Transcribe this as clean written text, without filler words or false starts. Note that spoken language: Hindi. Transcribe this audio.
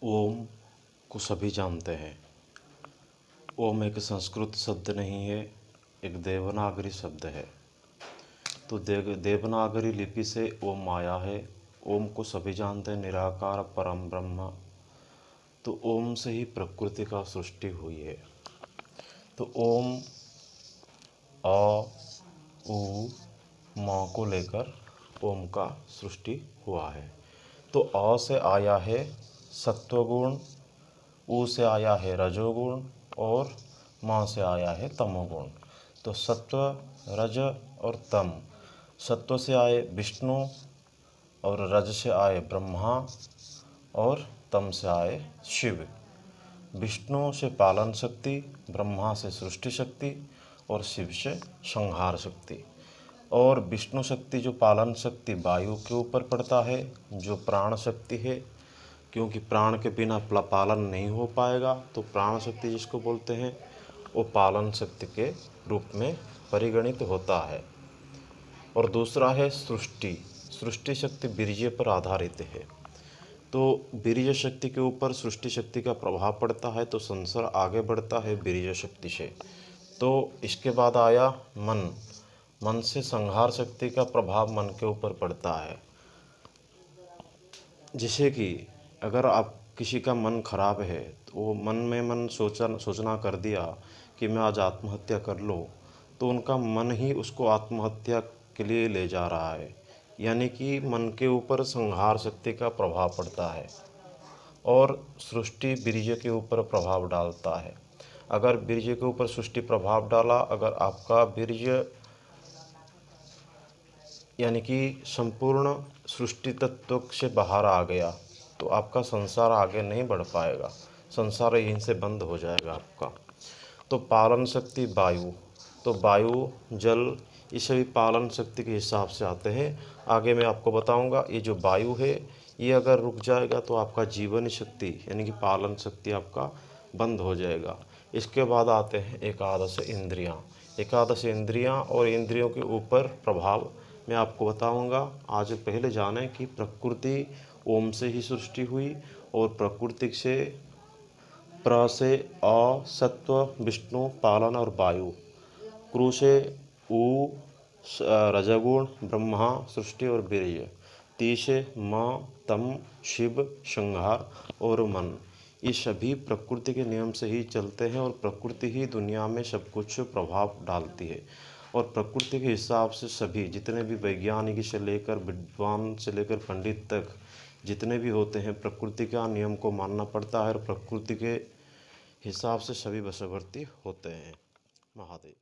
ओम को सभी जानते हैं। ओम एक संस्कृत शब्द नहीं है, एक देवनागरी शब्द है। तो देवनागरी लिपि से ओम आया है। ओम को सभी जानते हैं, निराकार परम ब्रह्म। तो ओम से ही प्रकृति का सृष्टि हुई है। तो ओम अ उ म को लेकर ओम का सृष्टि हुआ है। तो अ से आया है सत्वगुण, उ से आया है रजोगुण और म से आया है तमोगुण। तो सत्व, रज और तम। सत्व से आए विष्णु और रज से आए ब्रह्मा और तम से आए शिव। विष्णु से पालन शक्ति, ब्रह्मा से सृष्टि शक्ति और शिव से संहार शक्ति। और विष्णु शक्ति जो पालन शक्ति वायु के ऊपर पड़ता है, जो प्राण शक्ति है, क्योंकि प्राण के बिना पालन नहीं हो पाएगा। तो प्राण शक्ति जिसको बोलते हैं वो पालन शक्ति के रूप में परिगणित होता है। और दूसरा है सृष्टि। सृष्टि शक्ति वीर्य पर आधारित है। तो वीर्य शक्ति के ऊपर सृष्टि शक्ति का प्रभाव पड़ता है, तो संसार आगे बढ़ता है वीर्य शक्ति से। तो इसके बाद आया मन। मन से संहार शक्ति का प्रभाव मन के ऊपर पड़ता है। जैसे कि अगर आप किसी का मन खराब है तो वो मन सोचना कर दिया कि मैं आज आत्महत्या कर लूँ, तो उनका मन ही उसको आत्महत्या के लिए ले जा रहा है। यानी कि मन के ऊपर संहार शक्ति का प्रभाव पड़ता है। और सृष्टि वीर्य के ऊपर प्रभाव डालता है। अगर वीर्य के ऊपर सृष्टि प्रभाव डाला, अगर आपका वीर्य यानी कि संपूर्ण सृष्टि तत्व से बाहर आ गया, तो आपका संसार आगे नहीं बढ़ पाएगा। संसार यहीं से बंद हो जाएगा आपका। तो पालन शक्ति वायु। तो वायु, जल, ये सभी पालन शक्ति के हिसाब से आते हैं। आगे मैं आपको बताऊंगा। ये जो वायु है, ये अगर रुक जाएगा तो आपका जीवन शक्ति यानी कि पालन शक्ति आपका बंद हो जाएगा। इसके बाद आते हैं एकादश इंद्रियां। एकादश इंद्रियां और इंद्रियों के ऊपर प्रभाव मैं आपको बताऊंगा। आज पहले जानें कि प्रकृति ओम से ही सृष्टि हुई और प्रकृति से प्र से अ, सत्व, विष्णु, पालन और वायु। क्रू से उ, रजगुण, ब्रह्मा, सृष्टि और वीर्य। ती से म, तम, शिव, संहार और मन। ये सभी प्रकृति के नियम से ही चलते हैं और प्रकृति ही दुनिया में सब कुछ प्रभाव डालती है। और प्रकृति के हिसाब से सभी जितने भी वैज्ञानिक से लेकर विद्वान से लेकर पंडित तक जितने भी होते हैं, प्रकृति का नियम को मानना पड़ता है और प्रकृति के हिसाब से सभी वशवर्ती होते हैं। महादेव।